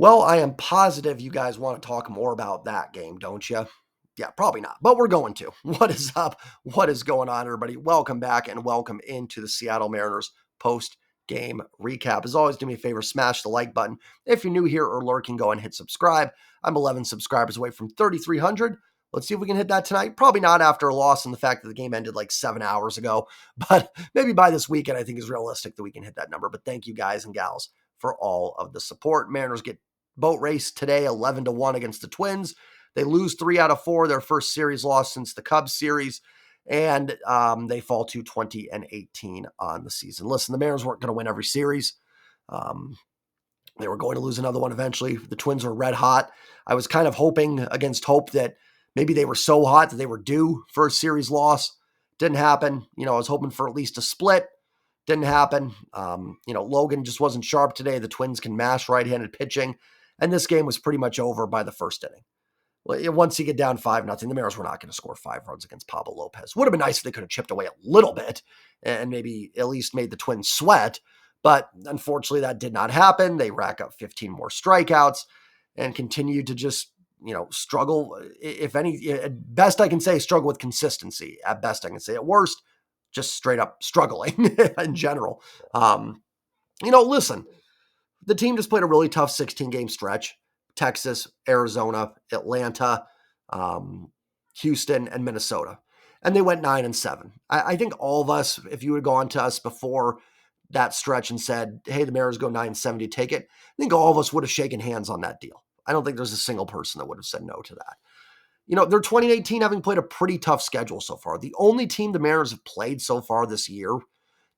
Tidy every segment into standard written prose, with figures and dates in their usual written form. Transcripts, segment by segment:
Well, I am positive you guys want to talk more about that game, don't you? Yeah, probably not, but we're going to. What is up? What is going on, everybody? Welcome back and welcome into the Seattle Mariners post game recap. As always, do me a favor, smash the like button. If you're new here or lurking, go and hit subscribe. I'm 11 subscribers away from 3,300. Let's see if we can hit that tonight. Probably not after a loss and the fact that the game ended like 7 hours ago, but maybe by this weekend, I think is realistic that we can hit that number. But thank you guys and gals for all of the support. Mariners get boat race today, 11-1 against the Twins. They lose 3 out of 4, their first series loss since the Cubs series, and they fall to 20-18 on the season. Listen, the Mariners weren't going to win every series. They were going to lose another one eventually. The Twins were red hot. I was kind of hoping against hope that maybe they were so hot that they were due for a series loss. Didn't happen. I was hoping for at least a split. Didn't happen. Logan just wasn't sharp today. The Twins can mash right-handed pitching. And this game was pretty much over by the first inning. Well, once you get down 5-0, the Mariners were not going to score 5 runs against Pablo Lopez. Would have been nice if they could have chipped away a little bit and maybe at least made the Twins sweat. But unfortunately, that did not happen. They rack up 15 more strikeouts and continue to just, struggle. If any, at best I can say, struggle with consistency. At best I can say, at worst, just straight up struggling in general. Listen, the team just played a really tough 16-game stretch. Texas, Arizona, Atlanta, Houston, and Minnesota. And they went 9-7. I think all of us, if you had gone to us before that stretch and said, hey, the Mariners go 9-7, do you take it? I think all of us would have shaken hands on that deal. I don't think there's a single person that would have said no to that. They're 2018 having played a pretty tough schedule so far. The only team the Mariners have played so far this year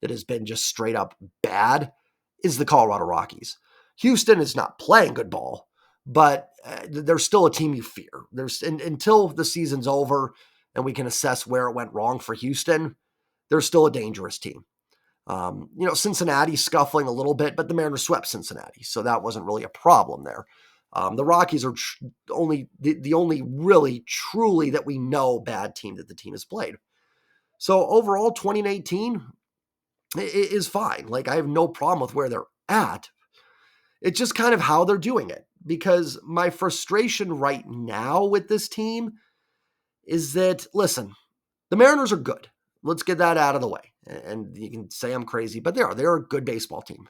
that has been just straight up bad is the Colorado Rockies. Houston is not playing good ball, but they're still a team you fear. Until the season's over and we can assess where it went wrong for Houston, they're still a dangerous team. Cincinnati scuffling a little bit, but the Mariners swept Cincinnati, so that wasn't really a problem there. The Rockies are the only really, truly that we know bad team that the team has played. So overall, 2018 is fine. Like, I have no problem with where they're at. It's just kind of how they're doing it. Because my frustration right now with this team is that, listen, the Mariners are good. Let's get that out of the way. And you can say I'm crazy, but they're a good baseball team.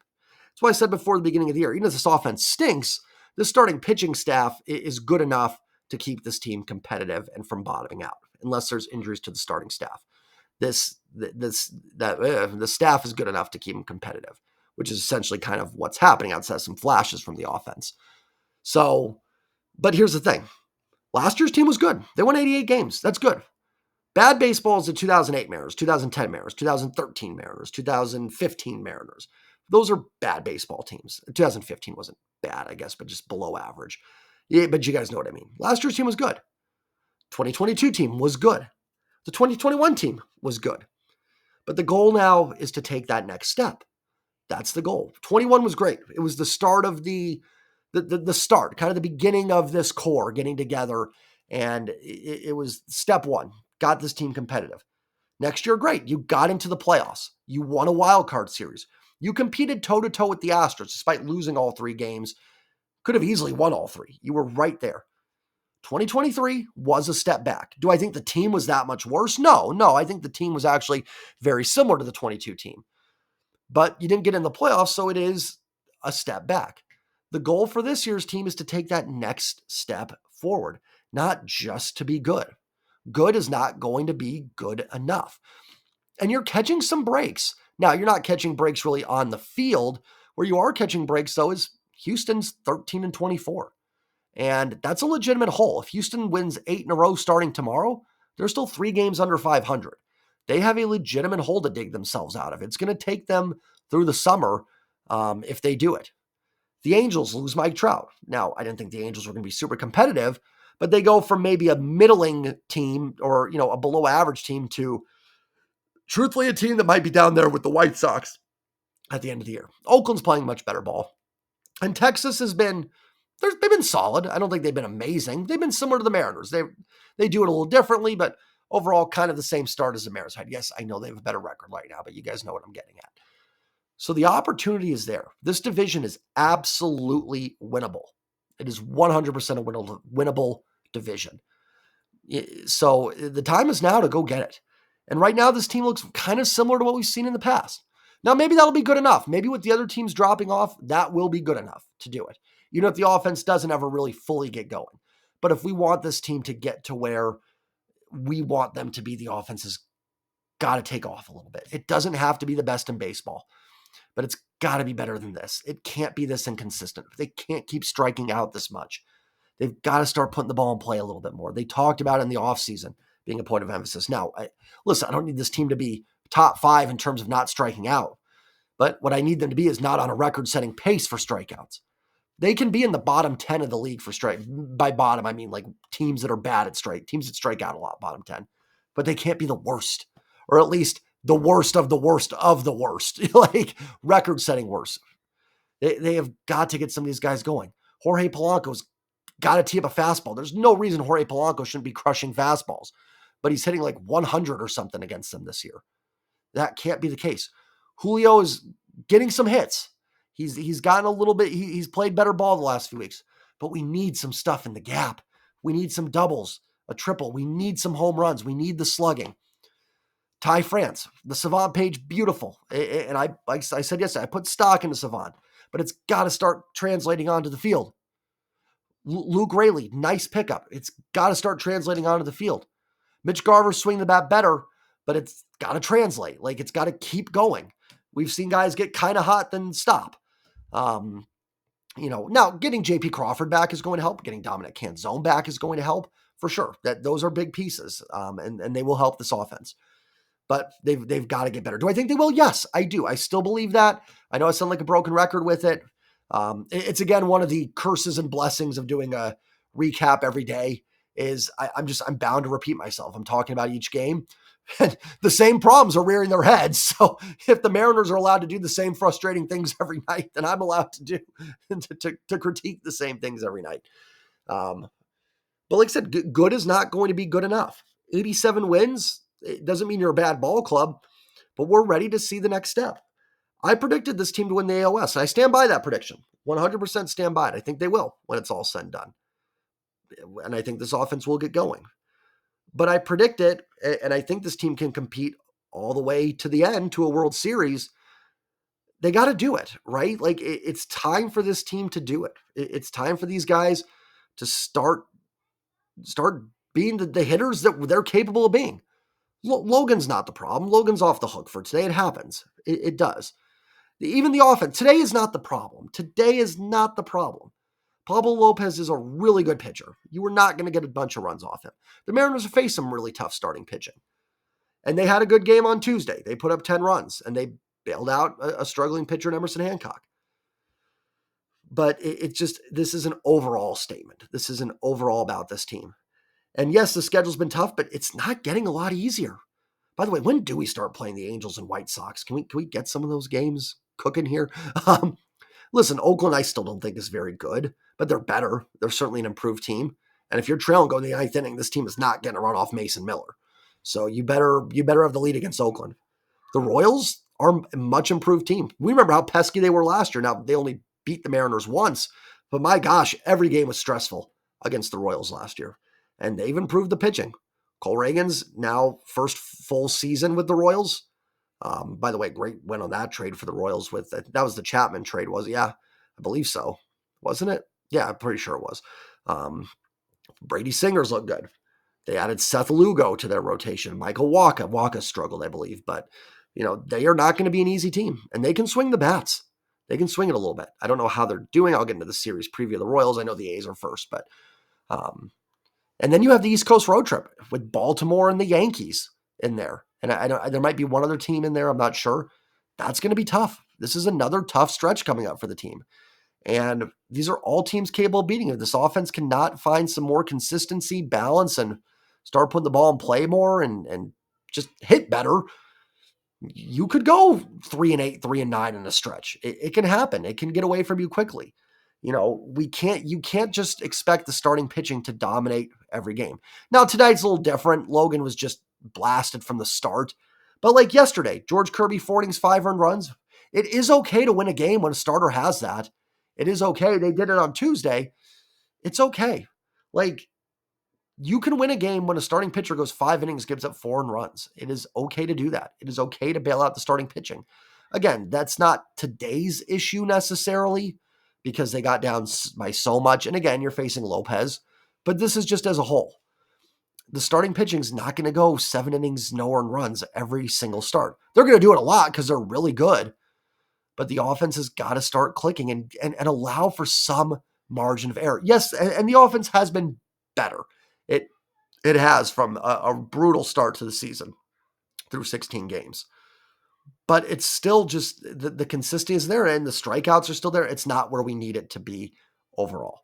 That's why I said before the beginning of the year, even if this offense stinks, the starting pitching staff is good enough to keep this team competitive and from bottoming out, unless there's injuries to the starting staff. The staff is good enough to keep them competitive, which is essentially kind of what's happening outside of some flashes from the offense. So, but here's the thing. Last year's team was good. They won 88 games. That's good. Bad baseball is the 2008 Mariners, 2010 Mariners, 2013 Mariners, 2015 Mariners. Those are bad baseball teams. 2015 wasn't bad, I guess, but just below average. Yeah, but you guys know what I mean. Last year's team was good. 2022 team was good. The 2021 team was good. But the goal now is to take that next step. That's the goal. 21 was great. It was the start of the start, kind of the beginning of this core getting together. And it was step one, got this team competitive. Next year, great. You got into the playoffs. You won a wild card series. You competed toe-to-toe with the Astros despite losing all 3 games. Could have easily won all 3. You were right there. 2023 was a step back. Do I think the team was that much worse? No. I think the team was actually very similar to the 22 team. But you didn't get in the playoffs, so it is a step back. The goal for this year's team is to take that next step forward, not just to be good. Good is not going to be good enough. And you're catching some breaks. Now, you're not catching breaks really on the field. Where you are catching breaks, though, is Houston's 13-24. And that's a legitimate hole. If Houston wins 8 in a row starting tomorrow, they're still 3 games under 500. They have a legitimate hole to dig themselves out of. It's going to take them through the summer if they do it. The Angels lose Mike Trout. Now, I didn't think the Angels were going to be super competitive, but they go from maybe a middling team or, a below average team to truthfully a team that might be down there with the White Sox at the end of the year. Oakland's playing much better ball. And Texas they've been solid. I don't think they've been amazing. They've been similar to the Mariners. They do it a little differently, but overall kind of the same start as the Mariners had. Yes, I know they have a better record right now, but you guys know what I'm getting at. So the opportunity is there. This division is absolutely winnable. It is 100% a winnable division. So the time is now to go get it. And right now, this team looks kind of similar to what we've seen in the past. Now, maybe that'll be good enough. Maybe with the other teams dropping off, that will be good enough to do it. Even if the offense doesn't ever really fully get going. But if we want this team to get to where we want them to be, the offense has got to take off a little bit. It doesn't have to be the best in baseball, but it's got to be better than this. It can't be this inconsistent. They can't keep striking out this much. They've got to start putting the ball in play a little bit more. They talked about it in the offseason being a point of emphasis. Now, listen, I don't need this team to be top 5 in terms of not striking out, but what I need them to be is not on a record-setting pace for strikeouts. They can be in the bottom 10 of the league for strike. By bottom, I mean like teams that are bad at teams that strike out a lot, bottom 10. But they can't be the worst, or at least the worst of the worst of the worst, like record-setting worst. They have got to get some of these guys going. Jorge Polanco's got to tee up a fastball. There's no reason Jorge Polanco shouldn't be crushing fastballs, but he's hitting like 100 or something against them this year. That can't be the case. Julio is getting some hits. He's gotten a little bit, he's played better ball the last few weeks, but we need some stuff in the gap. We need some doubles, a triple. We need some home runs. We need the slugging. Ty France, the Savant page, beautiful. And like I said yesterday, I put stock into Savant, but it's got to start translating onto the field. Luke Raley, nice pickup. It's got to start translating onto the field. Mitch Garver swing the bat better, but it's got to translate. Like, it's got to keep going. We've seen guys get kind of hot, then stop. Now getting JP Crawford back is going to help. Getting Dominic Canzone back is going to help for sure. Those are big pieces, and they will help this offense. But they've got to get better. Do I think they will? Yes, I do. I still believe that. I know I sound like a broken record with it. It's again one of the curses and blessings of doing a recap every day is I'm bound to repeat myself. I'm talking about each game, and the same problems are rearing their heads. So if the Mariners are allowed to do the same frustrating things every night, then I'm allowed to do to critique the same things every night. But like I said, good is not going to be good enough. 87 wins, it doesn't mean you're a bad ball club, but we're ready to see the next step. I predicted this team to win the AOS. I stand by that prediction. 100% stand by it. I think they will when it's all said and done. And I think this offense will get going. But I predict it, and I think this team can compete all the way to the end to a World Series. They got to do it, right? Like, it's time for this team to do it. It's time for these guys to start being the hitters that they're capable of being. Logan's not the problem. Logan's off the hook for today. It happens. It does. Even the offense. Today is not the problem. Today is not the problem. Pablo Lopez is a really good pitcher. You were not going to get a bunch of runs off him. The Mariners have faced some really tough starting pitching. And they had a good game on Tuesday. They put up 10 runs, and they bailed out a struggling pitcher in Emerson Hancock. But this is an overall statement. This is an overall about this team. And yes, the schedule's been tough, but it's not getting a lot easier. By the way, when do we start playing the Angels and White Sox? Can we get some of those games cooking here? Listen, Oakland I still don't think is very good, but they're better. They're certainly an improved team. And if you're trailing going to the 9th inning, this team is not getting a run off Mason Miller. So you better have the lead against Oakland. The Royals are a much improved team. We remember how pesky they were last year. Now, they only beat the Mariners once, but my gosh, every game was stressful against the Royals last year. And they've improved the pitching. Cole Reagan's now first full season with the Royals. By the way, great win on that trade for the Royals. That was the Chapman trade, was it? Yeah, I believe so. Wasn't it? Yeah, I'm pretty sure it was. Brady Singer's looked good. They added Seth Lugo to their rotation. Michael Wacha. Wacha struggled, I believe. But, they are not going to be an easy team. And they can swing the bats. They can swing it a little bit. I don't know how they're doing. I'll get into the series preview of the Royals. I know the A's are first, but... And then you have the East Coast road trip with Baltimore and the Yankees in there. And there might be one other team in there. I'm not sure. That's going to be tough. This is another tough stretch coming up for the team. And these are all teams capable of beating it. If this offense cannot find some more consistency, balance, and start putting the ball in play more and just hit better, you could go 3-8, 3-9 in a stretch. It can happen. It can get away from you quickly. You can't just expect the starting pitching to dominate every game. Now, tonight's a little different. Logan was just blasted from the start. But like yesterday, George Kirby, 4 innings, 5 earned runs. It is okay to win a game when a starter has that. It is okay. They did it on Tuesday. It's okay. Like, you can win a game when a starting pitcher goes 5 innings, gives up 4 and runs. It is okay to do that. It is okay to bail out the starting pitching. Again, that's not today's issue necessarily because they got down by so much. And again, you're facing Lopez, but this is just as a whole. The starting pitching is not going to go 7 innings, no earned runs every single start. They're going to do it a lot because they're really good, but the offense has got to start clicking and allow for some margin of error. Yes, and the offense has been better. It has from a brutal start to the season through 16 games. But it's still just the consistency is there and the strikeouts are still there. It's not where we need it to be overall.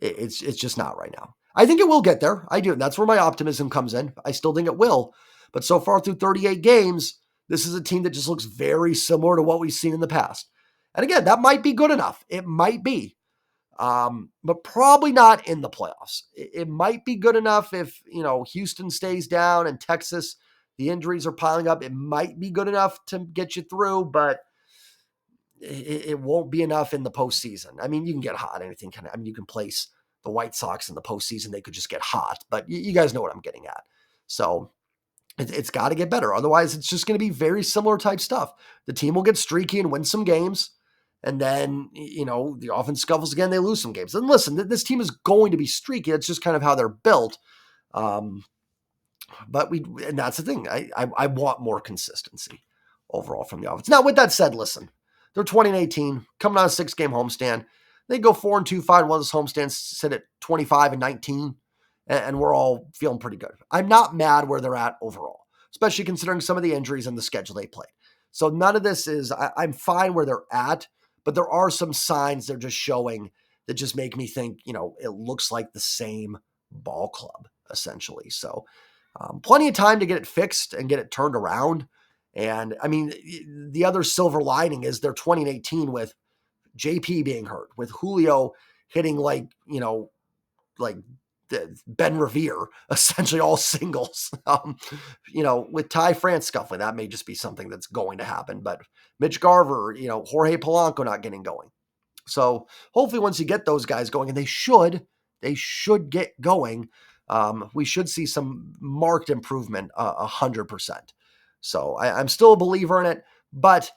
It's just not right now. I think it will get there. I do. That's where my optimism comes in. I still think it will. But so far through 38 games, this is a team that just looks very similar to what we've seen in the past. And again, that might be good enough. It might be. But probably not in the playoffs. It might be good enough if, Houston stays down and Texas, the injuries are piling up. It might be good enough to get you through, but it won't be enough in the postseason. I mean, you can get hot. Anything can. I mean, you can place the White Sox in the postseason. They could just get hot, but you guys know what I'm getting at. So it's got to get better. Otherwise, it's just going to be very similar type stuff. The team will get streaky and win some games. And then, the offense scuffles again, they lose some games. And listen, this team is going to be streaky. It's just kind of how they're built. And that's the thing. I want more consistency overall from the offense. Now, with that said, listen, they're 20-18, coming on a 6-game homestand. They go 4-2, 5-1. This homestand sit at 25-19, and we're all feeling pretty good. I'm not mad where they're at overall, especially considering some of the injuries and the schedule they played. So none of this is, I'm fine where they're at, but there are some signs they're just showing that just make me think, it looks like the same ball club, essentially. So plenty of time to get it fixed and get it turned around. And I mean, the other silver lining is they're 20-18 with JP being hurt, with Julio hitting like Ben Revere, essentially all singles. With Ty France scuffling, that may just be something that's going to happen. But Mitch Garver, Jorge Polanco not getting going. So hopefully once you get those guys going, and they should get going, we should see some marked improvement, 100%. So I'm still a believer in it, but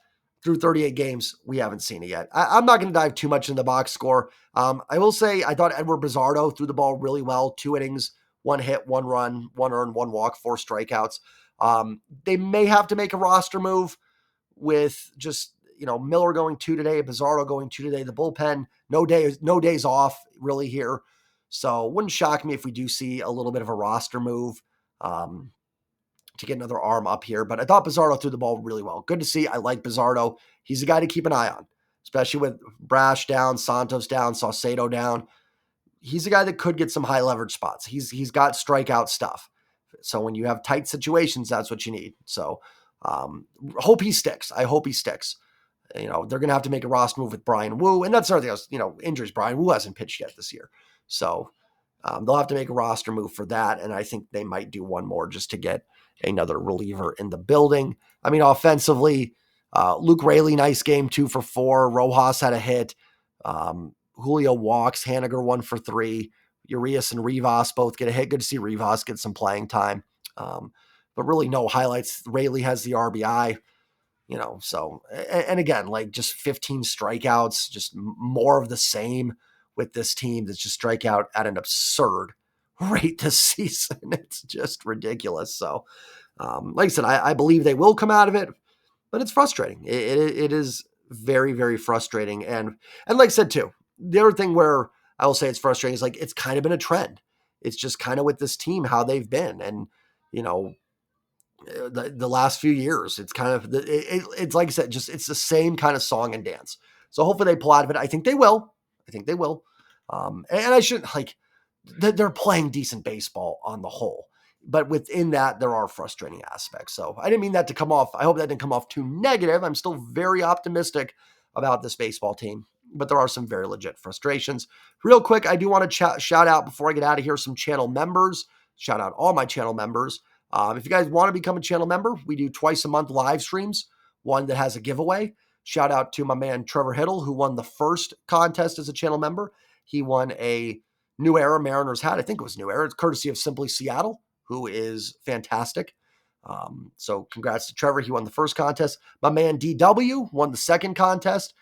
through 38 games, we haven't seen it yet. I'm not going to dive too much in the box score. I will say I thought Edward Bizardo threw the ball really well. 2 innings, 1 hit, 1 run, 1 earned, 1 walk, 4 strikeouts. They may have to make a roster move with just, Miller going 2 today, Bizardo going 2 today. The bullpen, no days off really here. So it wouldn't shock me if we do see a little bit of a roster move to get another arm up here. But I thought Bizardo threw the ball really well. Good to see. I like Bizardo. He's a guy to keep an eye on, especially with Brash down, Santos down, Saucedo down. He's a guy that could get some high leverage spots. He's got strikeout stuff. So when you have tight situations, that's what you need. So hope he sticks. I hope he sticks. They're going to have to make a roster move with Brian Wu. And that's another thing else, injuries. Brian Wu hasn't pitched yet this year. So they'll have to make a roster move for that. And I think they might do one more just to get another reliever in the building. I mean, offensively, Luke Raley, nice game, 2 for 4. Rojas had a hit. Julio walks. Haniger 1 for 3. Urias and Rivas both get a hit. Good to see Rivas get some playing time. But really no highlights. Raley has the RBI. So, and again, like just 15 strikeouts, just more of the same with this team that's just strike out at an absurd rate this season. It's just ridiculous. So, like I said, I believe they will come out of it, but it's frustrating. It is very, very frustrating. And like I said, too, the other thing where I will say it's frustrating is like, it's kind of been a trend. It's just kind of with this team, how they've been. And, the last few years, it's kind of, it's like I said, just, it's the same kind of song and dance. So hopefully they pull out of it. I think they will. And I shouldn't they're playing decent baseball on the whole, but within that, there are frustrating aspects. So I didn't mean that to come off. I hope that didn't come off too negative. I'm still very optimistic about this baseball team, but there are some very legit frustrations. Real quick, I do want to shout out before I get out of here, some channel members. Shout out all my channel members. If you guys want to become a channel member, we do twice a month live streams, one that has a giveaway. Shout out to my man, Trevor Hiddle, who won the first contest as a channel member. He won a New Era Mariners hat. I think it was New Era. It's courtesy of Simply Seattle, who is fantastic. So congrats to Trevor. He won the first contest. My man DW won the second contest.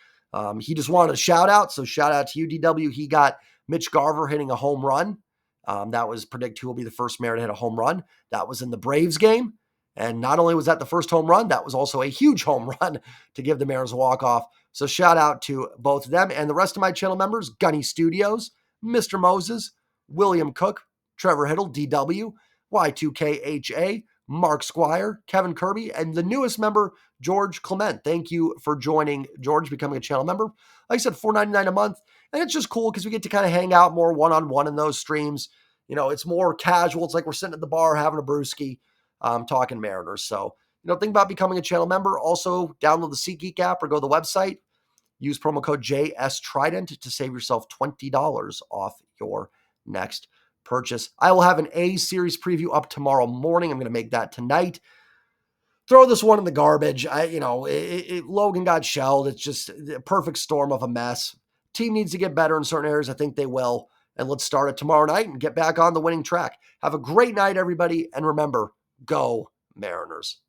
He just wanted a shout out. So shout out to you, DW. He got Mitch Garver hitting a home run. That was predict who will be the first Mariner to hit a home run. That was in the Braves game. And not only was that the first home run, that was also a huge home run to give the Mariners a walk-off. So shout out to both of them and the rest of my channel members, Gunny Studios, Mr. Moses, William Cook, Trevor Hiddle, DW, Y2KHA, Mark Squire, Kevin Kirby, and the newest member, George Clement. Thank you for joining, George, becoming a channel member. Like I said, $4.99 a month. And it's just cool because we get to kind of hang out more one-on-one in those streams. You know, it's more casual. It's like we're sitting at the bar having a brewski, talking Mariners. So, think about becoming a channel member. Also, download the SeatGeek app or go to the website. Use promo code JSTrident to save yourself $20 off your next purchase. I will have an A-series preview up tomorrow morning. I'm going to make that tonight. Throw this one in the garbage. Logan got shelled. It's just a perfect storm of a mess. Team needs to get better in certain areas. I think they will. And let's start it tomorrow night and get back on the winning track. Have a great night, everybody. And remember, go Mariners.